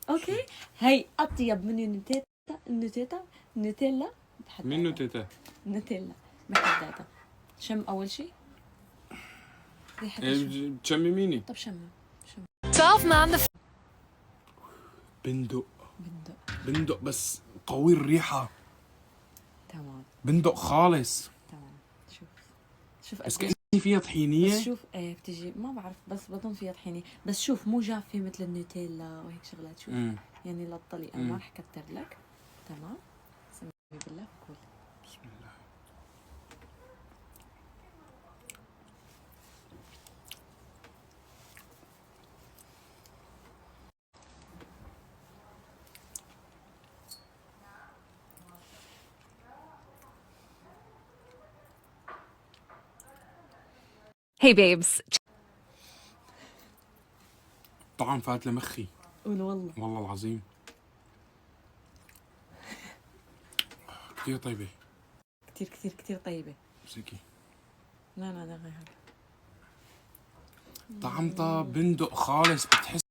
اوكي. هي اطيب من النوتيلا بحد منو ذاتها. تيتا؟ نوتيلا بحد ذاتها. شم اول شيء ريحتها شو؟ تشمميني. طب شم 12 maanden. بندق بندق. بندق بس قوي الريحة. تمام بندق خالص. تمام. شوف بس قديش. كأني فيها طحينية. بس شوف ايه بتجي ما بعرف بس بظن فيها طحينة. بس شوف مو جافة مثل النوتيلا وهيك شغلات. شوف يعني للطليقة ما رح كتر لك. تمام. سمي بالله كل. بسم الله. Hey babes. طعم فات لمخي قول والله. والله العظيم. كثير طيبة. كتير كتير كتير طيبة. مسكي. لا غير هذا. طعمتها بندق خالص، بتحس